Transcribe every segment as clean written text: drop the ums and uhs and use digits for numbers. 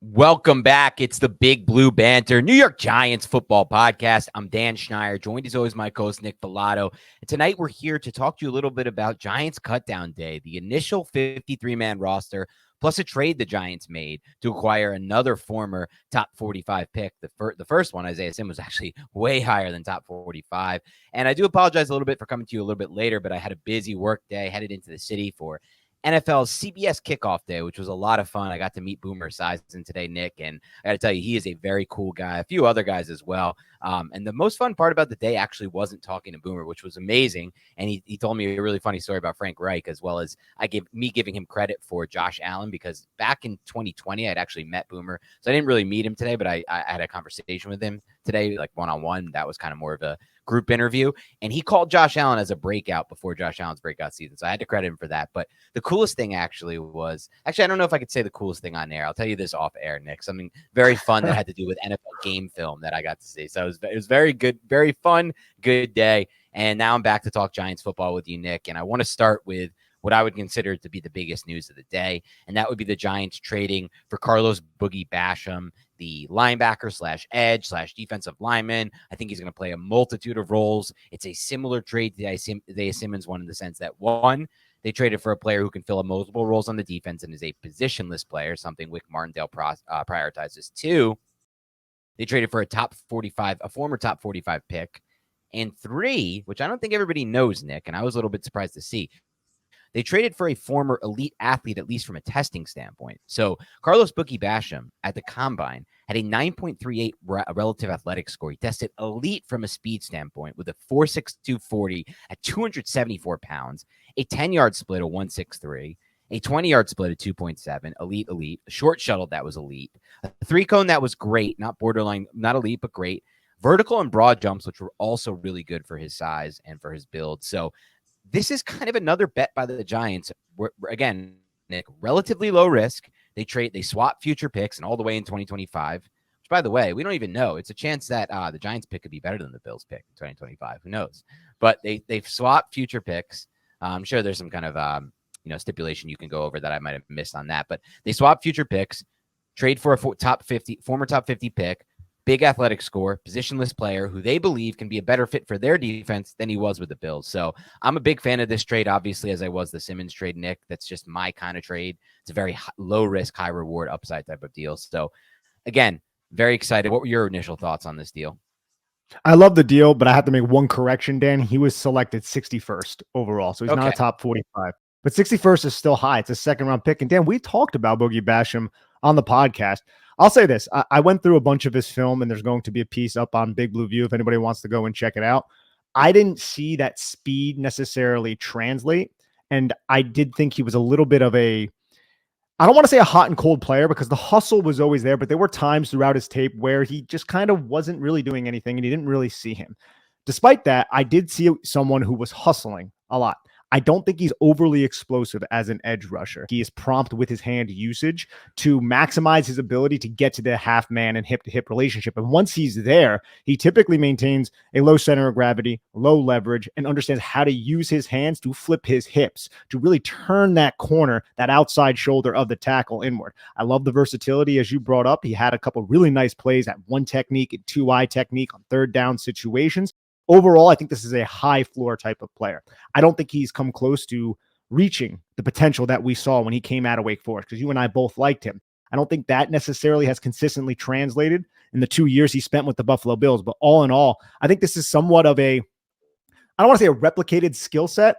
Welcome back. It's the Big Blue Banter, New York Giants football podcast. I'm Dan Schneier, joined as always my co-host Nick Filato. And tonight we're here to talk to you a little bit about Giants Cutdown Day, the initial 53-man roster, plus a trade the Giants made to acquire another former top 45 pick. The first one, Isaiah Simmons, was actually way higher than top 45. And I do apologize a little bit for coming to you a little bit later, but I had a busy work day, headed into the city for NFL's CBS kickoff day, which was a lot of fun. I got to meet Boomer Esiason today, Nick, and I got to tell you, he is a very cool guy. A few other guys as well. And the most fun part about the day actually wasn't talking to Boomer, which was amazing. And he told me a really funny story about Frank Reich, as well as giving him credit for Josh Allen, because back in 2020, I'd actually met Boomer. So I didn't really meet him today, but I had a conversation with him today, like one-on-one. That was kind of more of a group interview, and he called Josh Allen as a breakout before Josh Allen's breakout season. So I had to credit him for that. But the coolest thing I don't know if I could say the coolest thing on air. I'll tell you this off air, Nick. Something very fun that had to do with NFL game film that I got to see. So it was very good, very fun, good day. And now I'm back to talk Giants football with you, Nick. And I want to start with what I would consider to be the biggest news of the day, and that would be the Giants trading for Carlos Boogie Basham, the linebacker slash edge slash defensive lineman. I think he's going to play a multitude of roles. It's a similar trade to the Isaiah Simmons one, in the sense that, one, they traded for a player who can fill multiple roles on the defense and is a positionless player, something Wink Martindale prioritizes. Two, they traded for a former top 45 pick. And three, which I don't think everybody knows, Nick, and I was a little bit surprised to see, they traded for a former elite athlete, at least from a testing standpoint. So Carlos Boogie Basham at the Combine had a 9.38 relative athletic score. He tested elite from a speed standpoint with a 4.62 40 at 274 pounds, a 10-yard split of 1.63, a 20-yard split of 2.7, elite, a short shuttle that was elite, a three-cone that was great, not borderline, not elite, but great, vertical and broad jumps, which were also really good for his size and for his build. So this is kind of another bet by the Giants. Again, Nick, relatively low risk. They swap future picks and all the way in 2025, which, by the way, we don't even know. It's a chance that the Giants pick could be better than the Bills pick in 2025. Who knows? But they've swapped future picks. I'm sure there's some kind of stipulation you can go over that I might have missed on that. But they swap future picks, trade for a former top 50 pick, big athletic score, positionless player who they believe can be a better fit for their defense than he was with the Bills. So I'm a big fan of this trade, obviously, as I was the Simmons trade, Nick. That's just my kind of trade. It's a very low risk, high reward, upside type of deal. So again, very excited. What were your initial thoughts on this deal? I love the deal, but I have to make one correction, Dan. He was selected 61st overall, so he's not a top 45. But 61st is still high. It's a second-round pick. And Dan, we talked about Boogie Basham on the podcast. I'll say this. I went through a bunch of his film, and there's going to be a piece up on Big Blue View if anybody wants to go and check it out. I didn't see that speed necessarily translate, and I did think he was a little bit of I don't want to say a hot and cold player, because the hustle was always there, but there were times throughout his tape where he just kind of wasn't really doing anything, and you didn't really see him. Despite that, I did see someone who was hustling a lot. I don't think he's overly explosive as an edge rusher. He is prompt with his hand usage to maximize his ability to get to the half man and hip to hip relationship. And once he's there, he typically maintains a low center of gravity, low leverage, and understands how to use his hands to flip his hips, to really turn that corner, that outside shoulder of the tackle inward. I love the versatility, as you brought up. He had a couple really nice plays at one technique and 2-eye technique on third down situations. Overall, I think this is a high floor type of player. I don't think he's come close to reaching the potential that we saw when he came out of Wake Forest, because you and I both liked him. I don't think that necessarily has consistently translated in the 2 years he spent with the Buffalo Bills. But all in all, I think this is somewhat of I don't want to say a replicated skill set,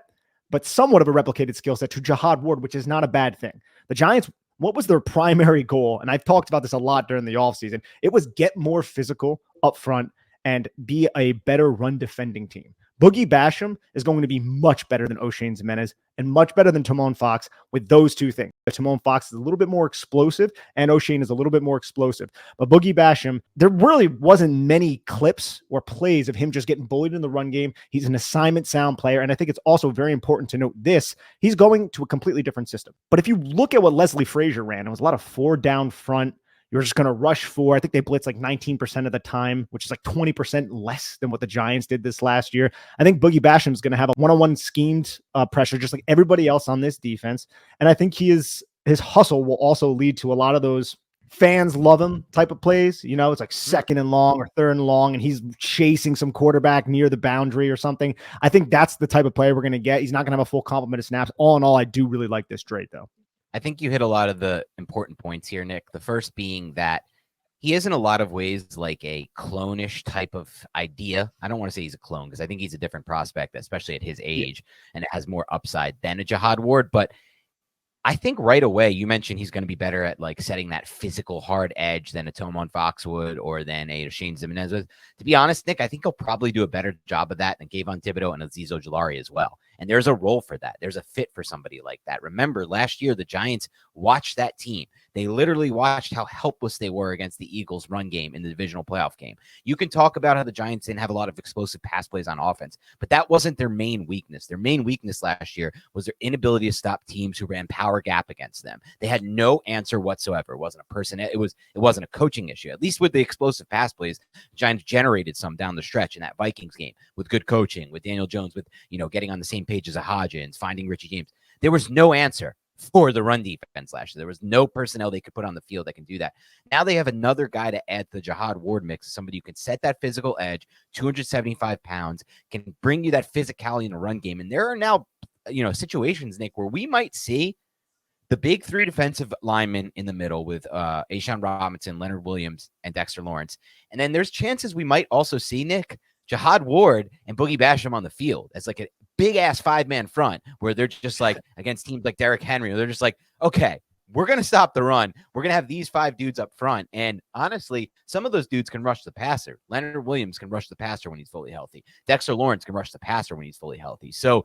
but somewhat of a replicated skill set to Jihad Ward, which is not a bad thing. The Giants, what was their primary goal? And I've talked about this a lot during the offseason. It was get more physical up front and be a better run defending team. Boogie Basham is going to be much better than O'Shane Ximines and much better than Timon Fox with those two things. Timon Fox is a little bit more explosive and O'Shane is a little bit more explosive. But Boogie Basham, there really wasn't many clips or plays of him just getting bullied in the run game. He's an assignment sound player. And I think it's also very important to note this. He's going to a completely different system. But if you look at what Leslie Frazier ran, it was a lot of 4 down front. You're just going to rush 4. I think they blitz like 19% of the time, which is like 20% less than what the Giants did this last year. I think Boogie Basham is going to have a one-on-one schemed pressure, just like everybody else on this defense. And I think his hustle will also lead to a lot of those fans love him type of plays. It's like second and long or third and long, and he's chasing some quarterback near the boundary or something. I think that's the type of player we're going to get. He's not going to have a full complement of snaps. All in all, I do really like this trade, though. I think you hit a lot of the important points here, Nick. The first being that he is in a lot of ways like a clone-ish type of idea. I don't want to say he's a clone because I think he's a different prospect, especially at his age, and it has more upside than a Jihad Ward. But I think right away, you mentioned he's going to be better at like setting that physical hard edge than a Tomon Fox would or than a Shane Zimenez would. To be honest, Nick, I think he'll probably do a better job of that than Kayvon Thibodeau and Azeez Ojulari as well. And there's a role for that. There's a fit for somebody like that. Remember, last year, the Giants watched that team. They literally watched how helpless they were against the Eagles' run game in the divisional playoff game. You can talk about how the Giants didn't have a lot of explosive pass plays on offense, but that wasn't their main weakness. Their main weakness last year was their inability to stop teams who ran power gap against them. They had no answer whatsoever. It wasn't a person. It wasn't a coaching issue. At least with the explosive pass plays, the Giants generated some down the stretch in that Vikings game with good coaching, with Daniel Jones, with getting on the same page as a Hodgins, finding Richie James. There was no answer for the run defense last year. There was no personnel they could put on the field that can do that. Now they have another guy to add to the Jihad Ward mix, somebody who can set that physical edge, 275 pounds, can bring you that physicality in a run game. And there are now, situations, Nick, where we might see the big three defensive linemen in the middle with A'Shawn Robinson, Leonard Williams, and Dexter Lawrence. And then there's chances we might also see, Nick, Jihad Ward and Boogie Basham on the field as like a big-ass five-man front where they're just like against teams like Derrick Henry. They're just like, okay, we're going to stop the run. We're going to have these five dudes up front. And honestly, some of those dudes can rush the passer. Leonard Williams can rush the passer when he's fully healthy. Dexter Lawrence can rush the passer when he's fully healthy. So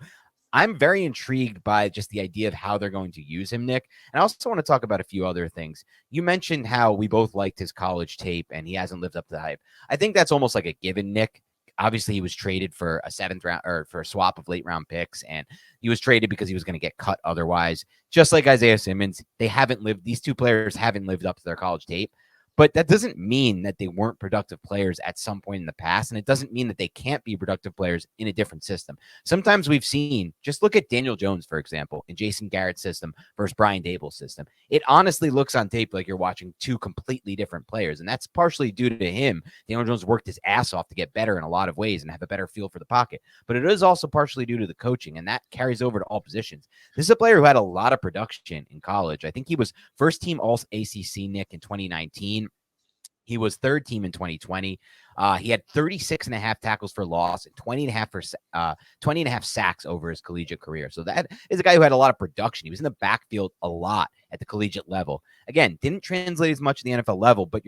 I'm very intrigued by just the idea of how they're going to use him, Nick. And I also want to talk about a few other things. You mentioned how we both liked his college tape and he hasn't lived up to the hype. I think that's almost like a given, Nick. Obviously, he was traded for a seventh round or for a swap of late round picks, and he was traded because he was going to get cut otherwise. Just like Isaiah Simmons, these two players haven't lived up to their college tape. But that doesn't mean that they weren't productive players at some point in the past. And it doesn't mean that they can't be productive players in a different system. Sometimes we've seen, just look at Daniel Jones, for example, in Jason Garrett's system versus Brian Dable's system. It honestly looks on tape like you're watching two completely different players. And that's partially due to him. Daniel Jones worked his ass off to get better in a lot of ways and have a better feel for the pocket. But it is also partially due to the coaching, and that carries over to all positions. This is a player who had a lot of production in college. I think he was first team All ACC, Nick, in 2019. He was third team in 2020. He had 36 and a half tackles for loss and 20 and a half sacks over his collegiate career. So that is a guy who had a lot of production. He was in the backfield a lot at the collegiate level. Again, didn't translate as much at the NFL level, but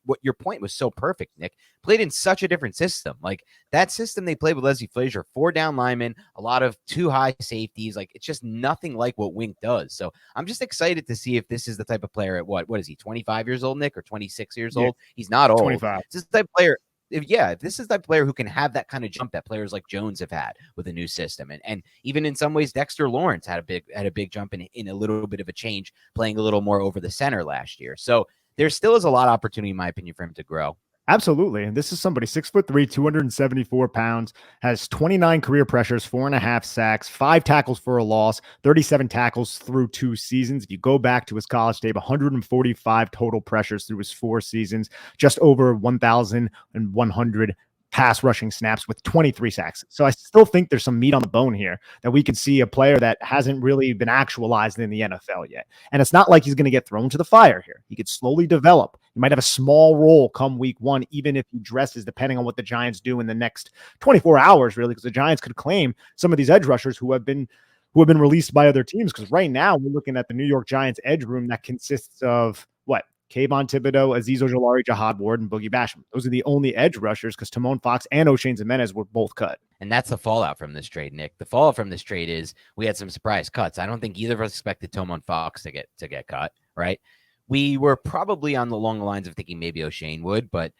what your point was so perfect, Nick. Played in such a different system. Like that system they played with Leslie Frazier, 4 down linemen, a lot of 2 high safeties. Like it's just nothing like what Wink does. So I'm just excited to see if this is the type of player at what is he, 25 years old, Nick, or 26 years old? He's not old. 25. This is the type of player. If this is the player who can have that kind of jump that players like Jones have had with a new system, and even in some ways Dexter Lawrence had a big jump in a little bit of a change, playing a little more over the center last year. So there still is a lot of opportunity, in my opinion, for him to grow. Absolutely. And this is somebody 6'3", 274 pounds, has 29 career pressures, 4.5 sacks, 5 tackles for a loss, 37 tackles through 2 seasons. If you go back to his college tape, 145 total pressures through his 4 seasons, just over 1,100 pass rushing snaps with 23 sacks. So I still think there's some meat on the bone here that we could see a player that hasn't really been actualized in the NFL yet. And it's not like he's going to get thrown to the fire here. He could slowly develop. He might have a small role come week 1, even if he dresses, depending on what the Giants do in the next 24 hours, really, because the Giants could claim some of these edge rushers who have been released by other teams. Because right now we're looking at the New York Giants edge room that consists of what? Kayvon Thibodeau, Azeez Ojulari, Jihad Ward, and Boogie Basham. Those are the only edge rushers because Tomon Fox and O'Shane Zimenez were both cut. And that's the fallout from this trade, Nick. The fallout from this trade is we had some surprise cuts. I don't think either of us expected Tomon Fox to get cut, right? We were probably along the lines of thinking maybe O'Shane would, but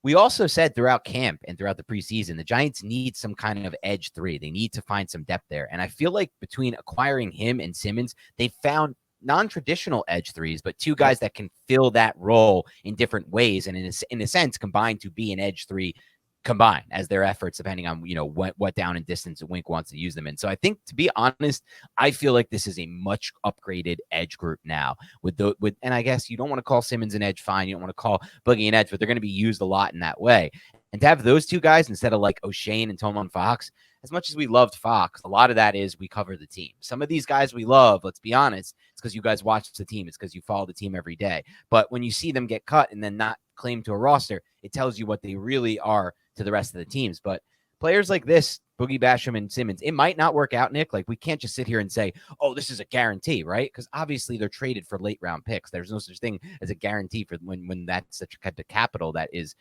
we also said throughout camp and throughout the preseason, the Giants need some kind of edge 3. They need to find some depth there. And I feel like between acquiring him and Simmons, they found non-traditional edge 3s, but 2 guys that can fill that role in different ways and in a sense combined to be an edge 3 combine as their efforts, depending on, what down and distance Wink wants to use them in. So I think, to be honest, I feel like this is a much upgraded edge group now and I guess you don't want to call Simmons an edge, fine. You don't want to call Boogie an edge, but they're going to be used a lot in that way. And to have those two guys instead of like O'Shane and Tomon Fox, as much as we loved Fox, a lot of that is we cover the team. Some of these guys we love, let's be honest, it's because you guys watch the team. It's because you follow the team every day. But when you see them get cut and then not claimed to a roster, it tells you what they really are to the rest of the teams. But players like this, Boogie Basham and Simmons, it might not work out, Nick. Like, we can't just sit here and say, oh, this is a guarantee, right? Because obviously they're traded for late round picks. There's no such thing as a guarantee for when that's such a kind of capital that is,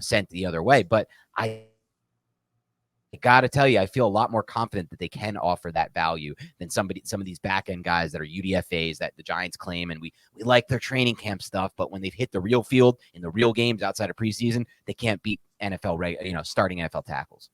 sent the other way. But I got to tell you, I feel a lot more confident that they can offer that value than some of these back end guys that are UDFAs that the Giants claim. And we like their training camp stuff, but when they've hit the real field in the real games outside of preseason, they can't beat starting NFL tackles.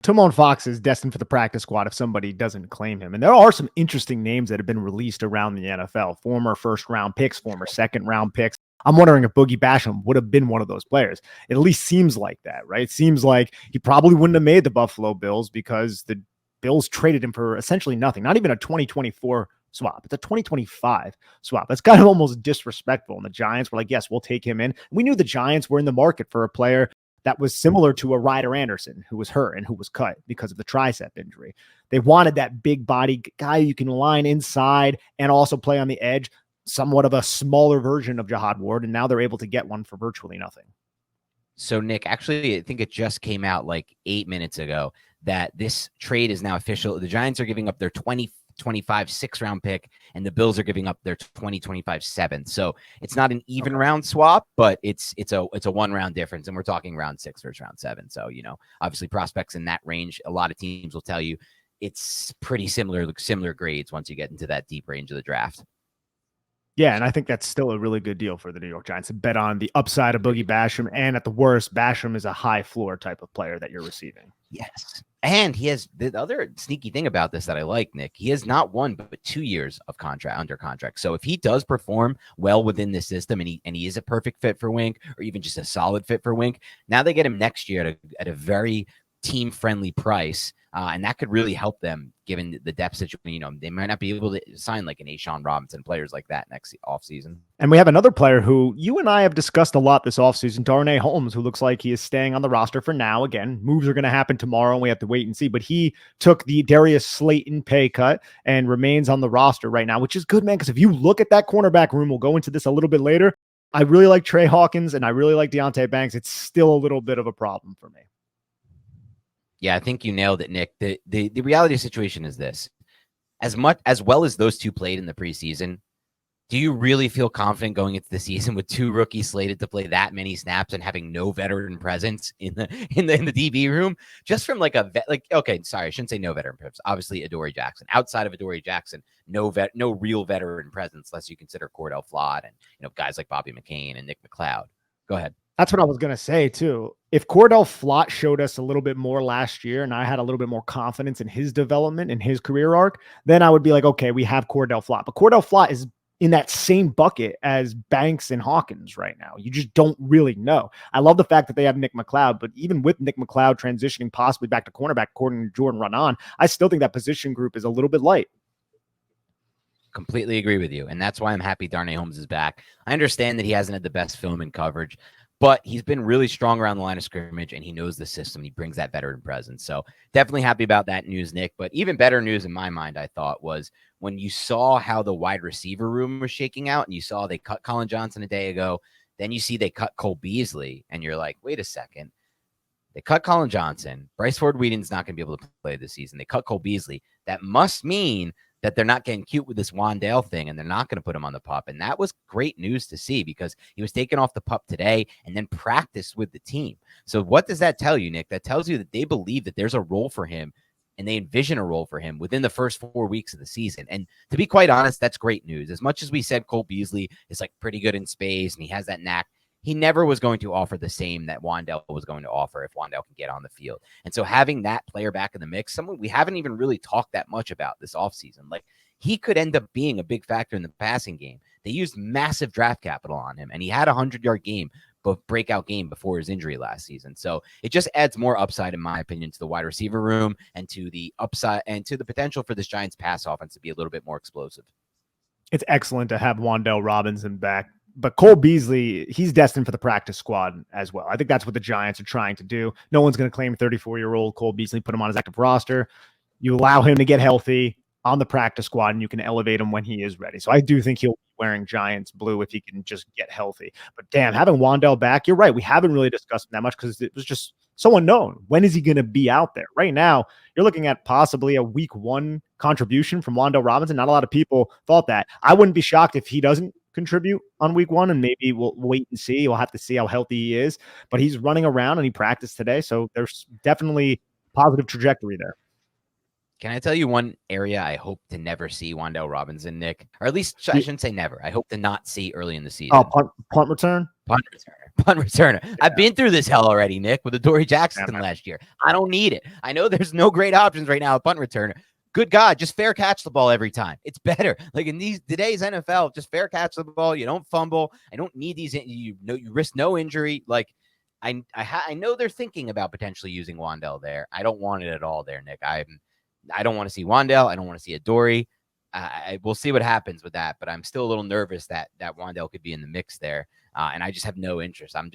Tomon Fox is destined for the practice squad if somebody doesn't claim him. And there are some interesting names that have been released around the NFL, former first round picks, former second round picks. I'm wondering if Boogie Basham would have been one of those players. It at least seems like that, right? It seems like he probably wouldn't have made the Buffalo Bills because the Bills traded him for essentially nothing, not even a 2024 swap. It's a 2025 swap. That's kind of almost disrespectful. And the Giants were like, yes, we'll take him in. We knew the Giants were in the market for a player that was similar to a Ryder Anderson who was hurt and who was cut because of the tricep injury. They wanted that big body guy you can line inside and also play on the edge, somewhat of a smaller version of Jihad Ward, and now they're able to get one for virtually nothing. So, Nick, actually, I think it just came out like 8 minutes ago that this trade is now official. The Giants are giving up their 2025 6th-round pick, and the Bills are giving up their 2025 7th. So it's not an even round swap, but it's a 1-round difference, and we're talking round 6 versus round 7. So, obviously prospects in that range, a lot of teams will tell you it's pretty similar grades once you get into that deep range of the draft. Yeah, and I think that's still a really good deal for the New York Giants to bet on the upside of Boogie Basham, and at the worst, Basham is a high floor type of player that you're receiving. Yes. And he has the other sneaky thing about this that I like, Nick. He has not 1 but 2 years of under contract. So if he does perform well within this system and he is a perfect fit for Wink, or even just a solid fit for Wink, now they get him next year at a very team-friendly price. And that could really help them given the depth situation. They might not be able to sign like an Ashawn Robinson, players like that next offseason. And we have another player who you and I have discussed a lot this offseason, Darnay Holmes, who looks like he is staying on the roster for now. Again, moves are going to happen tomorrow, and we have to wait and see. But he took the Darius Slayton pay cut and remains on the roster right now, which is good, man, because if you look at that cornerback room, we'll go into this a little bit later. I really like Trey Hawkins, and I really like Deonte Banks. It's still a little bit of a problem for me. Yeah, I think you nailed it, Nick. The reality of the situation is this. As well as those two played in the preseason, do you really feel confident going into the season with 2 rookies slated to play that many snaps and having no veteran presence in the DB room? Just from okay, sorry, I shouldn't say no veteran presence. Obviously, Adoree Jackson. Outside of Adoree Jackson, no real veteran presence, unless you consider Cordell Flott and guys like Bobby McCain and Nick McLeod. Go ahead. That's what I was going to say, too. If Cordell Flott showed us a little bit more last year and I had a little bit more confidence in his development and his career arc, then I would be like, okay, we have Cordell Flott. But Cordell Flott is in that same bucket as Banks and Hawkins right now. You just don't really know. I love the fact that they have Nick McLeod, but even with Nick McLeod transitioning possibly back to cornerback, according to Jordan Run-On, I still think that position group is a little bit light. Completely agree with you. And that's why I'm happy Darnay Holmes is back. I understand that he hasn't had the best film and coverage, but he's been really strong around the line of scrimmage, and he knows the system. He brings that veteran presence. So definitely happy about that news, Nick. But even better news in my mind, I thought, was when you saw how the wide receiver room was shaking out, and you saw they cut Colin Johnson a day ago. Then you see they cut Cole Beasley, and you're like, wait a second. They cut Colin Johnson. Bryce Ford-Wheaton's not going to be able to play this season. They cut Cole Beasley. That must mean that they're not getting cute with this Wan'Dale thing, and they're not going to put him on the pup. And that was great news to see, because he was taken off the pup today and then practiced with the team. So what does that tell you, Nick? That tells you that they believe that there's a role for him, and they envision a role for him within the first 4 weeks of the season. And to be quite honest, that's great news. As much as we said Cole Beasley is like pretty good in space and he has that knack, he never was going to offer the same that Wan'Dale was going to offer if Wan'Dale can get on the field. And so having that player back in the mix, someone we haven't even really talked that much about this offseason, like he could end up being a big factor in the passing game. They used massive draft capital on him, and he had a 100-yard game breakout game before his injury last season. So it just adds more upside, in my opinion, to the wide receiver room and to the upside and to the potential for this Giants pass offense to be a little bit more explosive. It's excellent to have Wan'Dale Robinson back. But Cole Beasley, he's destined for the practice squad as well. I think that's what the Giants are trying to do. No one's going to claim 34-year-old Cole Beasley, put him on his active roster. You allow him to get healthy on the practice squad, and you can elevate him when he is ready. So I do think he'll be wearing Giants blue if he can just get healthy. But damn, having Wan'Dale back, you're right. We haven't really discussed him that much because it was just so unknown. When is he going to be out there? Right now, you're looking at possibly a week 1 contribution from Wan'Dale Robinson. Not a lot of people thought that. I wouldn't be shocked if he doesn't contribute on week 1, and maybe we'll wait and see. We'll have to see how healthy he is. But he's running around and he practiced today, so there's definitely positive trajectory there. Can I tell you one area I hope to never see Wan'Dale Robinson, Nick? Or at least I shouldn't say never. I hope to not see early in the season. Oh, punt return? Punt returner. Yeah. I've been through this hell already, Nick, with Adoree Jackson last year. I don't need it. I know there's no great options right now at punt returner. Good God, just fair catch the ball every time. It's better. Like in today's NFL, just fair catch the ball. You don't fumble. I don't need these. You risk no injury. Like I know they're thinking about potentially using Wan'Dale there. I don't want it at all there, Nick. I don't want to see Wan'Dale. I don't want to see Adoree. We'll see what happens with that, but I'm still a little nervous that Wan'Dale could be in the mix there. And I just have no interest. I'm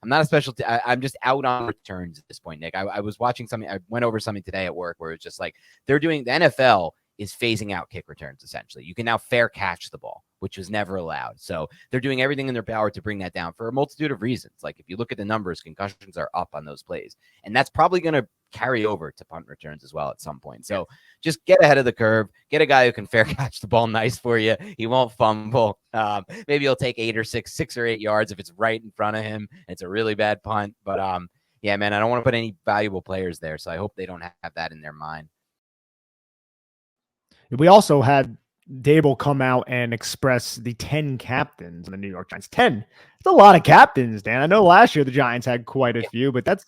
not a specialty. I'm just out on returns at this point, Nick. I was watching something. I went over something today at work where it's just like they're doing the NFL is phasing out kick returns. Essentially, you can now fair catch the ball, which was never allowed. So they're doing everything in their power to bring that down for a multitude of reasons. Like if you look at the numbers, concussions are up on those plays, and that's probably going to carry over to punt returns as well at some point. So just get ahead of the curve, get a guy who can fair catch the ball nice for you. He won't fumble. Maybe he'll take 6 or 8 yards if it's right in front of him. It's a really bad punt, but yeah, man, I don't want to put any valuable players there. So I hope they don't have that in their mind. We also had Dable come out and express the 10 captains in the New York Giants. 10. It's a lot of captains, Dan. I know last year the Giants had quite a few, but that's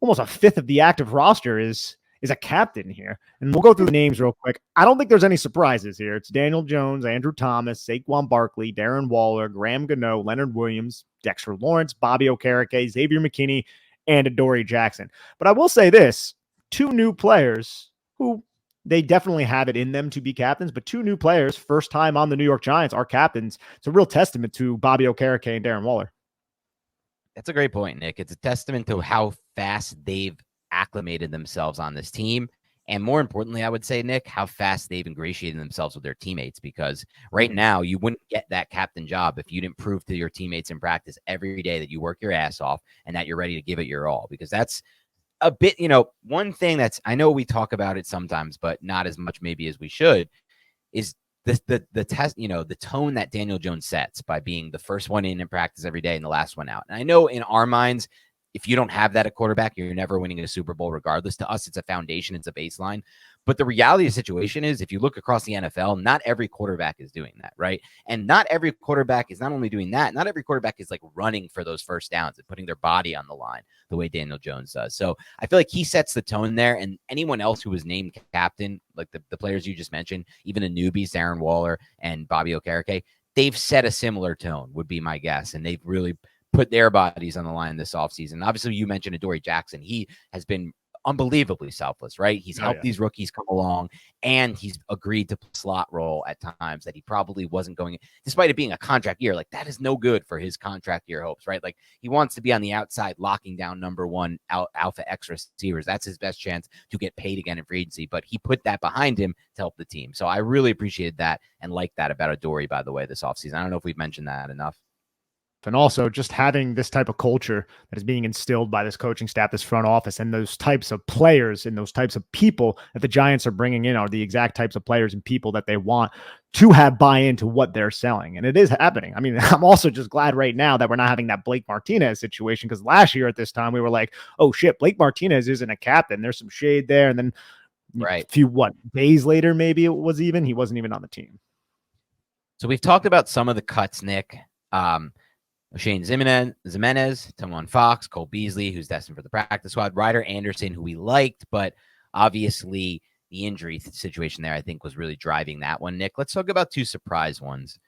almost a fifth of the active roster is a captain here. And we'll go through the names real quick. I don't think there's any surprises here. It's Daniel Jones, Andrew Thomas, Saquon Barkley, Darren Waller, Graham Gano, Leonard Williams, Dexter Lawrence, Bobby Okereke, Xavier McKinney, and Adoree Jackson. But I will say this, 2 new players who they definitely have it in them to be captains, but 2 new players, first time on the New York Giants, are captains. It's a real testament to Bobby Okereke and Darren Waller. That's a great point, Nick. It's a testament to how fast they've acclimated themselves on this team. And more importantly, I would say, Nick, how fast they've ingratiated themselves with their teammates, because right now you wouldn't get that captain job if you didn't prove to your teammates in practice every day that you work your ass off and that you're ready to give it your all, because that's a bit, one thing that's, I know we talk about it sometimes, but not as much maybe as we should, is the test, the tone that Daniel Jones sets by being the first one in practice every day and the last one out. And I know in our minds, if you don't have that at quarterback, you're never winning a Super Bowl regardless. To us, it's a foundation, it's a baseline. But the reality of the situation is, if you look across the NFL, not every quarterback is doing that, right? And not every quarterback is not only doing that, not every quarterback is like running for those first downs and putting their body on the line the way Daniel Jones does. So I feel like he sets the tone there, and anyone else who was named captain, like the players you just mentioned, even the newbies, Darren Waller and Bobby Okereke, they've set a similar tone, would be my guess. And they've really put their bodies on the line this offseason. Obviously, you mentioned Adoree Jackson. He has been unbelievably selfless, right? He's helped these rookies come along, and he's agreed to slot role at times that he probably wasn't going, despite it being a contract year. Like, that is no good for his contract year hopes, right? Like, he wants to be on the outside locking down number one alpha X receivers. That's his best chance to get paid again in free agency, but he put that behind him to help the team. So I really appreciated that and like that about Adoree, by the way, this offseason. I don't know if we've mentioned that enough. And also just having this type of culture that is being instilled by this coaching staff, this front office, and those types of players and those types of people that the Giants are bringing in are the exact types of players and people that they want to have buy-in to what they're selling. And it is happening. I mean, I'm also just glad right now that we're not having that Blake Martinez situation, because last year at this time we were like, oh shit, Blake Martinez isn't a captain. There's some shade there. And then a few days later, maybe he wasn't even on the team. So we've talked about some of the cuts, Nick. Shane Zimenez, Tamon Fox, Cole Beasley, who's destined for the practice squad, Ryder Anderson, who we liked, but obviously the injury situation there, I think, was really driving that one, Nick. Let's talk about 2 surprise ones.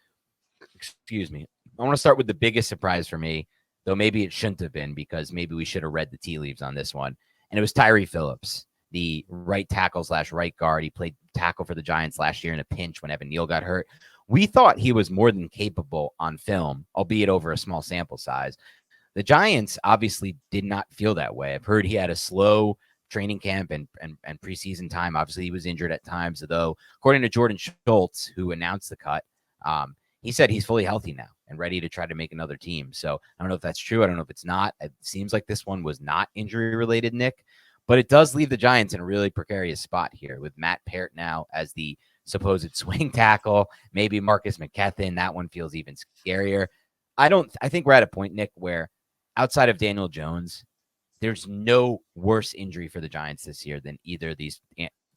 Excuse me. I want to start with the biggest surprise for me, though maybe it shouldn't have been because maybe we should have read the tea leaves on this one. And it was Tyree Phillips, the right tackle / right guard. He played tackle for the Giants last year in a pinch when Evan Neal got hurt. We thought he was more than capable on film, albeit over a small sample size. The Giants obviously did not feel that way. I've heard he had a slow training camp and preseason time. Obviously, he was injured at times, though, according to Jordan Schultz, who announced the cut, he said he's fully healthy now and ready to try to make another team. So I don't know if that's true. I don't know if it's not. It seems like this one was not injury related, Nick, but it does leave the Giants in a really precarious spot here with Matt Peart now as the supposed swing tackle, maybe Marcus McKethan. That one feels even scarier. I think we're at a point, Nick, where outside of Daniel Jones, there's no worse injury for the Giants this year than either of these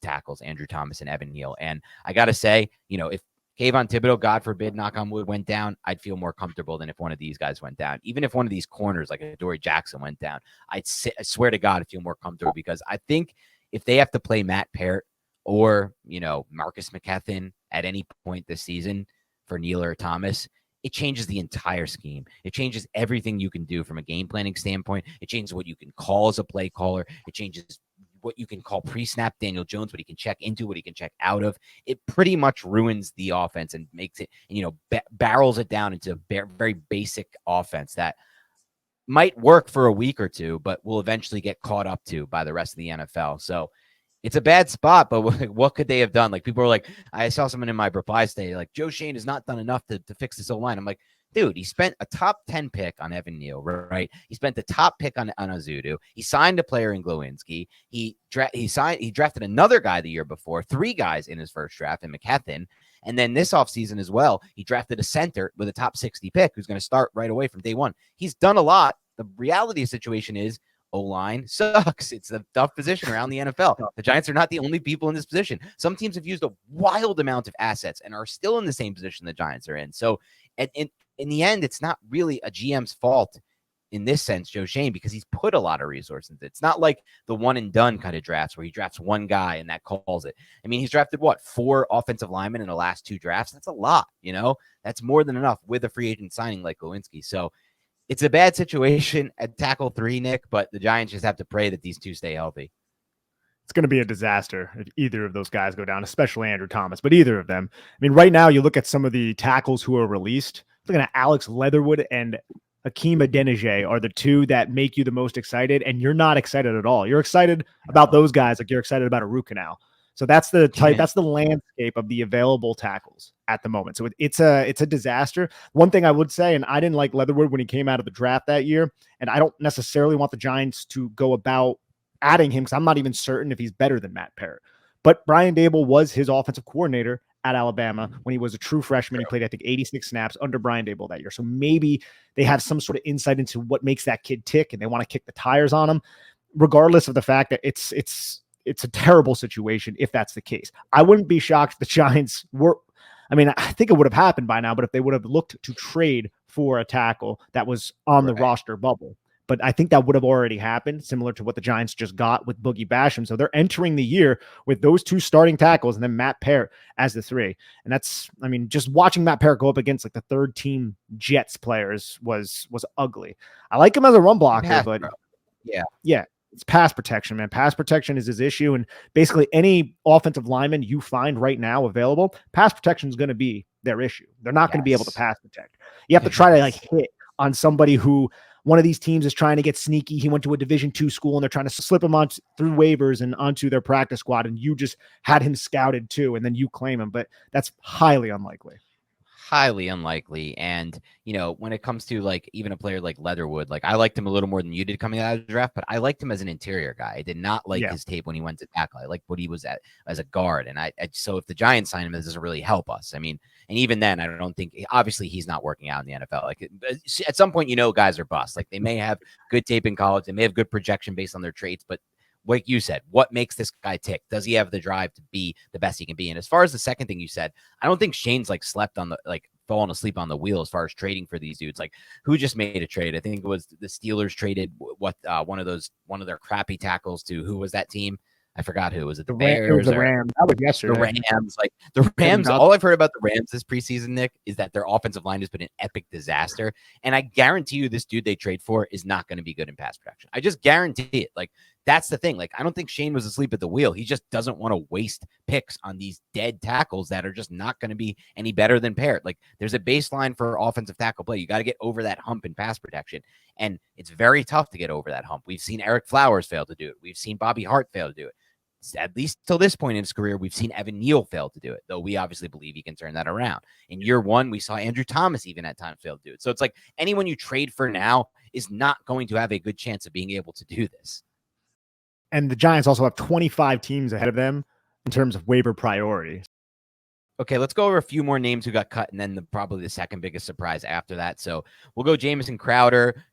tackles, Andrew Thomas and Evan Neal. And I got to say, if Kayvon Thibodeau, God forbid, knock on wood, went down, I'd feel more comfortable than if one of these guys went down. Even if one of these corners, like Adoree Jackson, went down, I swear to God, I'd feel more comfortable because I think if they have to play Matt Peart or, Marcus McKethan at any point this season for Neal or Thomas, it changes the entire scheme. It changes everything you can do from a game planning standpoint. It changes what you can call as a play caller. It changes what you can call pre-snap Daniel Jones, what he can check into, what he can check out of. It pretty much ruins the offense and makes it, barrels it down into a very basic offense that might work for a week or two, but will eventually get caught up to by the rest of the NFL. So it's a bad spot, but what could they have done? Like, people were like, I saw someone in my replies today, like, Joe Schoen has not done enough to fix this O-line. I'm like, dude, he spent a top 10 pick on Evan Neal, right? He spent the top pick on Azudu. He signed a player in Glowinski. He drafted another guy the year before, 3 guys in his first draft, in McKethan. And then this offseason as well, he drafted a center with a top 60 pick who's going to start right away from day one. He's done a lot. The reality of the situation is O-line sucks. It's a tough position around the NFL. The Giants are not the only people in this position. Some teams have used a wild amount of assets and are still in the same position the Giants are in. So in the end, it's not really a GM's fault in this sense, Joe Schoen, because he's put a lot of resources. It's not like the one and done kind of drafts where he drafts one guy and that calls it. I mean, he's drafted 4 offensive linemen in the last 2 drafts. That's a lot, that's more than enough with a free agent signing like Glowinski. So it's a bad situation at tackle 3, Nick, but the Giants just have to pray that these 2 stay healthy. It's going to be a disaster if either of those guys go down, especially Andrew Thomas, but either of them. I mean, right now you look at some of the tackles who are released. Looking at Alex Leatherwood and Hakeem Adeniji are the 2 that make you the most excited, and you're not excited at all. You're excited about those guys like you're excited about a root canal. So that's the type, that's the landscape of the available tackles at the moment. So it's a disaster. One thing I would say, and I didn't like Leatherwood when he came out of the draft that year, and I don't necessarily want the Giants to go about adding him because I'm not even certain if he's better than Matt Peart. But Brian Daboll was his offensive coordinator at Alabama when he was a true freshman. He played, I think, 86 snaps under Brian Daboll that year. So maybe they have some sort of insight into what makes that kid tick, and they want to kick the tires on him, regardless of the fact that it's a terrible situation if that's the case. I wouldn't be shocked if the Giants were. I mean, I think it would have happened by now, but if they would have looked to trade for a tackle that was on the roster bubble. But I think that would have already happened, similar to what the Giants just got with Boogie Basham. So they're entering the year with those 2 starting tackles and then Matt Peart as the 3. And that's, I mean, just watching Matt Peart go up against like the 3rd team Jets players was ugly. I like him as a run blocker, but yeah, it's pass protection, man. Pass protection is his issue. And basically any offensive lineman you find right now available, pass protection is going to be their issue. They're not going to be able to pass protect. You have to try to hit on somebody who one of these teams is trying to get sneaky. He went to a Division II school and they're trying to slip him on through waivers and onto their practice squad. And you just had him scouted too. And then you claim him, but that's highly unlikely. Highly unlikely. And, when it comes to like even a player like Leatherwood, like I liked him a little more than you did coming out of the draft, but I liked him as an interior guy. I did not like his tape when he went to tackle. I liked what he was at as a guard. And so if the Giants sign him, this doesn't really help us. I mean, and even then, I don't think, obviously he's not working out in the NFL. Like at some point, guys are bust. Like they may have good tape in college. They may have good projection based on their traits, but like you said, what makes this guy tick? Does he have the drive to be the best he can be? And as far as the second thing you said, I don't think Shane's fallen asleep on the wheel as far as trading for these dudes. Like who just made a trade? I think it was the Steelers traded one of their crappy tackles to who was that team? I forgot who was it. The It was Bears the or Rams. That was yesterday. the Rams. Like the Rams, all I've heard about the Rams this preseason, Nick, is that their offensive line has been an epic disaster. And I guarantee you this dude they trade for is not going to be good in pass protection. I just guarantee it. Like, that's the thing. Like, I don't think Shane was asleep at the wheel. He just doesn't want to waste picks on these dead tackles that are just not going to be any better than Parrott. Like, there's a baseline for offensive tackle play. You got to get over that hump in pass protection. And it's very tough to get over that hump. We've seen Eric Flowers fail to do it. We've seen Bobby Hart fail to do it. At least till this point in his career, we've seen Evan Neal fail to do it, though we obviously believe he can turn that around. In year one, we saw Andrew Thomas even at times fail to do it. So it's like anyone you trade for now is not going to have a good chance of being able to do this. And the Giants also have 25 teams ahead of them in terms of waiver priority. Okay, let's go over a few more names who got cut, and then probably the second biggest surprise after that. So we'll go Jamison Crowder,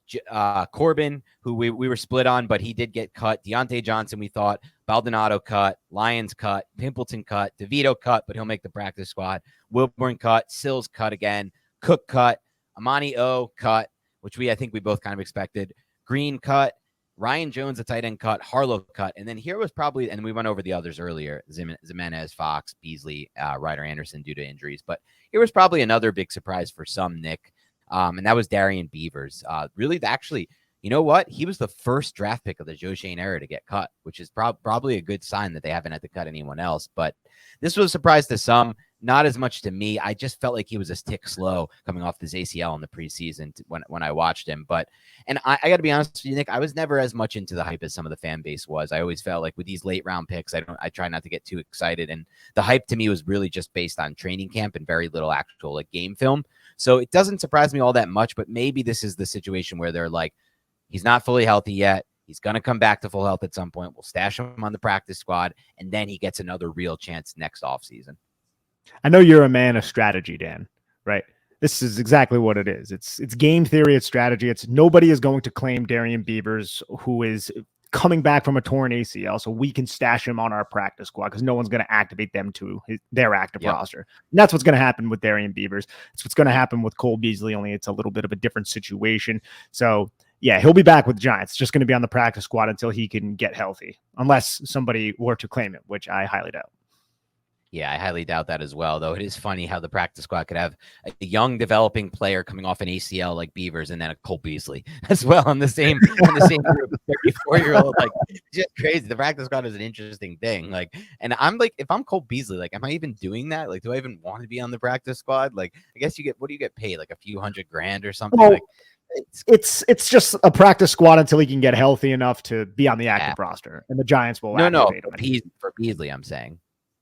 Corbin, who we were split on, but he did get cut. Deontay Johnson, we thought. Baldonado cut. Lyons cut. Pimpleton cut. DeVito cut, but he'll make the practice squad. Wilburn cut. Sills cut again. Cook cut. Amani O cut, which I think we both kind of expected. Green cut. Ryan Jones, the tight end, cut. Harlow cut. And then here was probably, and we went over the others earlier, Zimenez, Fox, Beasley, Ryder Anderson due to injuries. But here was probably another big surprise for some, Nick. And that was Darian Beavers. Really, actually, you know what? He was the first draft pick of the Joe Schoen era to get cut, which is probably a good sign that they haven't had to cut anyone else. But this was a surprise to some, not as much to me. I just felt like he was a tick slow coming off this ACL in the preseason when I watched him. And I got to be honest with you, Nick, I was never as much into the hype as some of the fan base was. I always felt like with these late round picks, I try not to get too excited. And the hype to me was really just based on training camp and very little actual like game film. So it doesn't surprise me all that much, but maybe this is the situation where they're like, he's not fully healthy yet. He's going to come back to full health at some point. We'll stash him on the practice squad, and then he gets another real chance next offseason. I know you're a man of strategy, Dan, right? This is exactly what it is. It's game theory, it's strategy. It's nobody is going to claim Darian Beavers, who is coming back from a torn ACL, so we can stash him on our practice squad because no one's going to activate them to their active roster. And that's what's going to happen with Darian Beavers. It's what's going to happen with Cole Beasley, only it's a little bit of a different situation. So yeah, he'll be back with the Giants. Just going to be on the practice squad until he can get healthy, unless somebody were to claim it, which I highly doubt. Yeah, I highly doubt that as well, though. It is funny how the practice squad could have a young developing player coming off an ACL like Beavers and then a Cole Beasley as well on the same group, 34-year-old. Like, just crazy. The practice squad is an interesting thing. Like, and I'm like, if I'm Cole Beasley, like, am I even doing that? Like, do I even want to be on the practice squad? Like, I guess what do you get paid? Like a few $100,000 or something? Well, like, it's just a practice squad until he can get healthy enough to be on the active roster, and the Giants will activate him. For Beasley, I'm saying.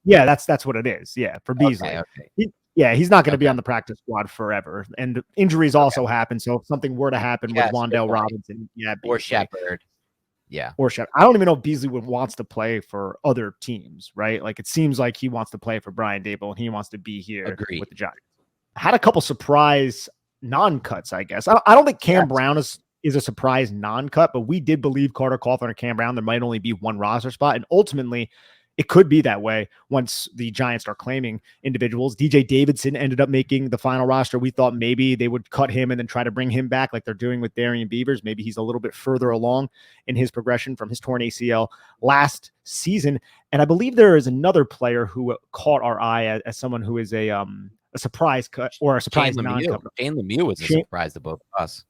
Yeah, that's what it is. Yeah, for Beasley. Okay. He's not going to be on the practice squad forever. And injuries also happen. So if something were to happen with Wan'Dale Robinson, or Shepard. Yeah. Or Shepard. I don't even know if Beasley wants to play for other teams, right? Like it seems like he wants to play for Brian Daboll and he wants to be here with the Giants. Had a couple surprise non-cuts, I guess. I don't think Cam Brown is a surprise non-cut, but we did believe Carter Coughlin or Cam Brown, there might only be one roster spot. And ultimately, it could be that way once the Giants start claiming individuals. DJ Davidson ended up making the final roster. We thought maybe they would cut him and then try to bring him back like they're doing with Darian Beavers. Maybe he's a little bit further along in his progression from his torn ACL last season. And I believe there is another player who caught our eye as someone who is a surprise cut or a surprise non-cut. Shane Lemieux was a surprise to both of us.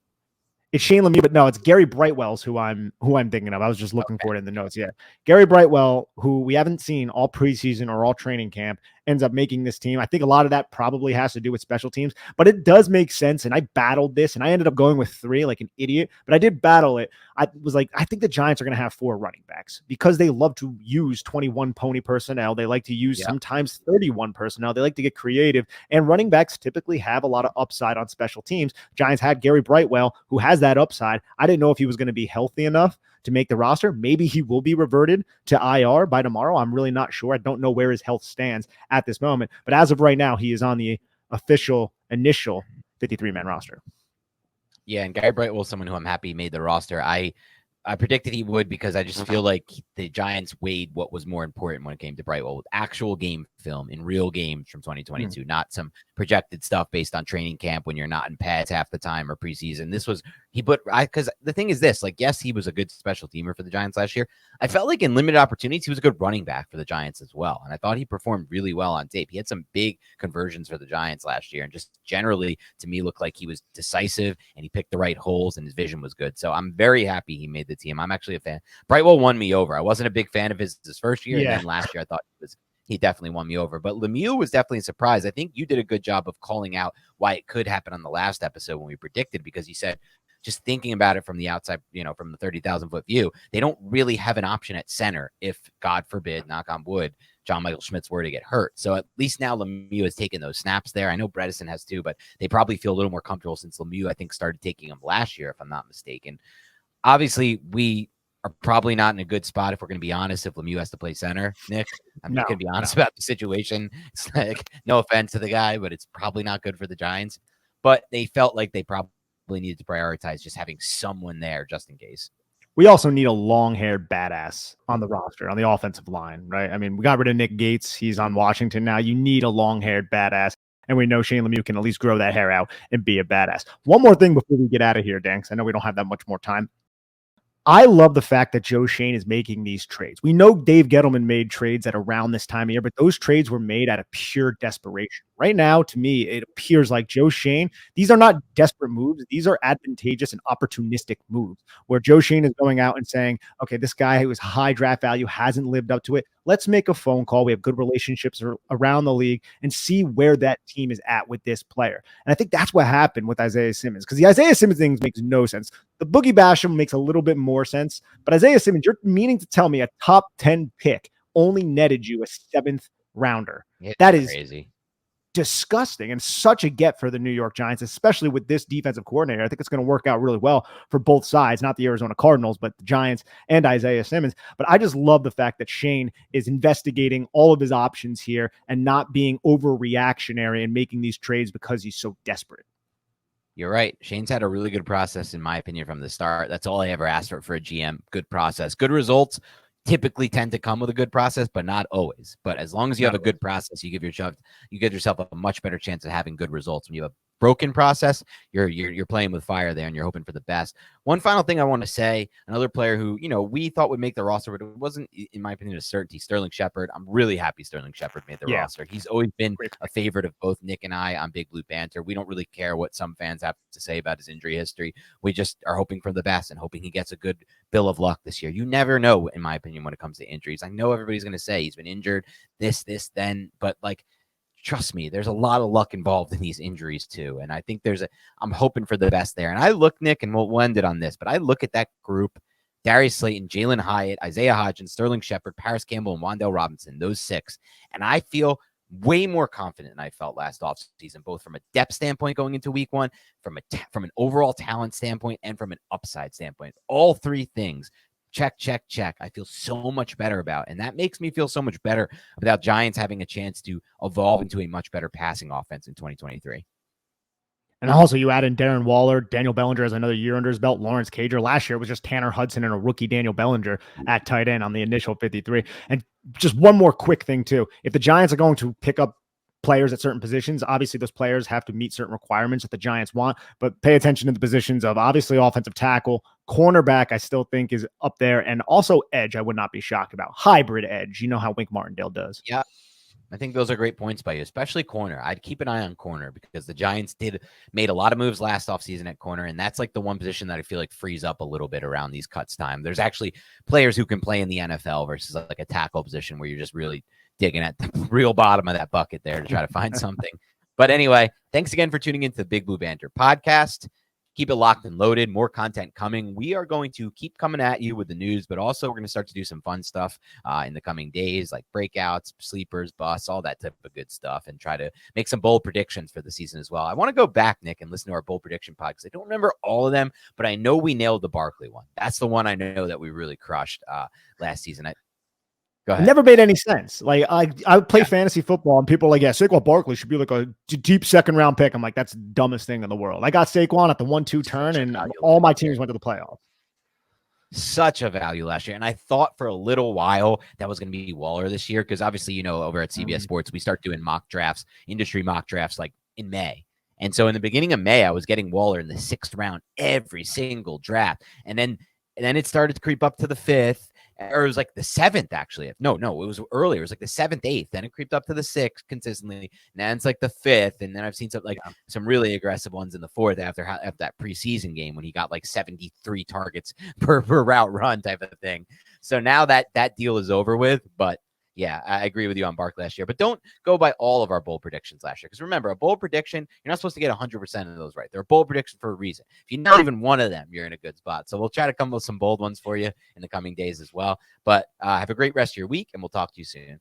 It's Shane Lemieux, but no, it's Gary Brightwell's who I'm thinking of. I was just looking for it in the notes. Yeah. Gary Brightwell, who we haven't seen all preseason or all training camp, ends up making this team. I think a lot of that probably has to do with special teams, but it does make sense. And I battled this and I ended up going with 3 like an idiot, but I did battle it. I was like, I think the Giants are going to have 4 running backs because they love to use 21 pony personnel. They like to use sometimes 31 personnel. They like to get creative, and running backs typically have a lot of upside on special teams. Giants had Gary Brightwell, who has that upside. I didn't know if he was going to be healthy enough to make the roster. Maybe he will be reverted to IR by tomorrow. I'm really not sure. I don't know where his health stands at this moment, but as of right now, he is on the official initial 53-man roster. Yeah, and Gary Brightwell is someone who I'm happy made the roster. I predicted he would because I just feel like the Giants weighed what was more important when it came to Brightwell with actual game film in real games from 2022, not some projected stuff based on training camp when you're not in pads half the time or preseason. This was because the thing is this, like, yes, he was a good special teamer for the Giants last year. I felt like in limited opportunities, he was a good running back for the Giants as well. And I thought he performed really well on tape. He had some big conversions for the Giants last year and just generally to me looked like he was decisive and he picked the right holes and his vision was good. So I'm very happy he made the team. I'm actually a fan. Brightwell won me over. I wasn't a big fan of his first year. And then last year I thought he definitely won me over. But Lemieux was definitely a surprise. I think you did a good job of calling out why it could happen on the last episode when we predicted, because you said, just thinking about it from the outside, from the 30,000 foot view, they don't really have an option at center if, God forbid, knock on wood, John Michael Schmitz were to get hurt. So at least now Lemieux has taken those snaps there. I know Bredesen has too, but they probably feel a little more comfortable since Lemieux, I think, started taking them last year, if I'm not mistaken. Obviously, we are probably not in a good spot, if we're going to be honest, if Lemieux has to play center, Nick. I'm just going to be honest about the situation. It's like, no offense to the guy, but it's probably not good for the Giants. But they felt like they probably needed to prioritize just having someone there just in case. We also need a long-haired badass on the roster, on the offensive line, right? I mean, we got rid of Nick Gates. He's on Washington now. You need a long-haired badass. And we know Shane Lemieux can at least grow that hair out and be a badass. One more thing before we get out of here, Dan, because I know we don't have that much more time. I love the fact that Joe Schoen is making these trades. We know Dave Gettleman made trades at around this time of year, but those trades were made out of pure desperation. Right now, to me, it appears like Joe Schoen, these are not desperate moves. These are advantageous and opportunistic moves where Joe Schoen is going out and saying, okay, this guy who is high draft value hasn't lived up to it. Let's make a phone call. We have good relationships around the league and see where that team is at with this player. And I think that's what happened with Isaiah Simmons, because the Isaiah Simmons thing makes no sense. The Boogie Basham makes a little bit more sense, but Isaiah Simmons, you're meaning to tell me a top 10 pick only netted you a 7th rounder. That is crazy. Disgusting and such a get for the New York Giants, especially with this defensive coordinator. I think it's going to work out really well for both sides, not the Arizona Cardinals, but the Giants and Isaiah Simmons. But I just love the fact that Shane is investigating all of his options here and not being overreactionary and making these trades because he's so desperate. You're right. Shane's had a really good process, in my opinion, from the start. That's all I ever asked for a GM. Good process. Good results typically tend to come with a good process, but not always. But as long as you have a good process, you give yourself a much better chance of having good results. When you have a broken process, you're playing with fire there and you're hoping for the best. One final thing I want to say, another player who, we thought would make the roster, but it wasn't, in my opinion, a certainty, Sterling Shepard. I'm really happy Sterling Shepard made the roster. He's always been a favorite of both Nick and I on Big Blue Banter. We don't really care what some fans have to say about his injury history. We just are hoping for the best and hoping he gets a good bill of luck this year. You never know, in my opinion, when it comes to injuries. I know everybody's going to say he's been injured, this, then, but trust me, there's a lot of luck involved in these injuries too. And I think I'm hoping for the best there. And I look, Nick, and we'll end it on this, but I look at that group: Darius Slayton, Jalen Hyatt, Isaiah Hodgins, Sterling Shepard, Paris Campbell, and Wan'Dale Robinson, those 6. And I feel way more confident than I felt last offseason, both from a depth standpoint going into week 1, from an overall talent standpoint, and from an upside standpoint. All 3 things. Check. I feel so much better about. And that makes me feel so much better about Giants having a chance to evolve into a much better passing offense in 2023. And also you add in Darren Waller, Daniel Bellinger has another year under his belt, Lawrence Cager. Last year was just Tanner Hudson and a rookie Daniel Bellinger at tight end on the initial 53. And just one more quick thing too. If the Giants are going to pick up players at certain positions, obviously those players have to meet certain requirements that the Giants want, but pay attention to the positions of obviously offensive tackle, cornerback, I still think is up there, and also edge. I would not be shocked about hybrid edge. You know how Wink Martindale does. Yeah. I think those are great points by you, especially corner. I'd keep an eye on corner because the Giants made a lot of moves last offseason at corner, and that's like the one position that I feel like frees up a little bit around these cuts time. There's actually players who can play in the NFL versus like a tackle position where you're just really digging at the real bottom of that bucket there to try to find something. But anyway, thanks again for tuning into the Big Blue Banter podcast. Keep it locked and loaded. More content coming. We are going to keep coming at you with the news, but also we're going to start to do some fun stuff in the coming days, like breakouts, sleepers, busts, all that type of good stuff, and try to make some bold predictions for the season as well. I want to go back, Nick, and listen to our bold prediction pod because I don't remember all of them, but I know we nailed the Barkley one. That's the one I know that we really crushed last season. Go ahead. It never made any sense. Like I play fantasy football and people are like, yeah, Saquon Barkley should be like a deep 2nd round pick. I'm like, that's the dumbest thing in the world. I got Saquon at the 1-2 turn and all my teams went to the playoffs. such a value last year. And I thought for a little while that was going to be Waller this year because obviously, over at CBS Sports, we start doing mock drafts, industry mock drafts like in May. And so in the beginning of May, I was getting Waller in the 6th round every single draft. And then it started to creep up to the 5th, or it was like the 7th, actually. No, it was earlier. It was like the 7th, 8th. Then it creeped up to the 6th consistently. And then it's like the 5th. And then I've seen some really aggressive ones in the 4th after that preseason game when he got like 73 targets per route run type of thing. So now that deal is over with, but yeah, I agree with you on Barkley last year, but don't go by all of our bold predictions last year. Because remember, a bold prediction, you're not supposed to get 100% of those right. They're a bold prediction for a reason. If you're not even one of them, you're in a good spot. So we'll try to come up with some bold ones for you in the coming days as well. But have a great rest of your week, and we'll talk to you soon.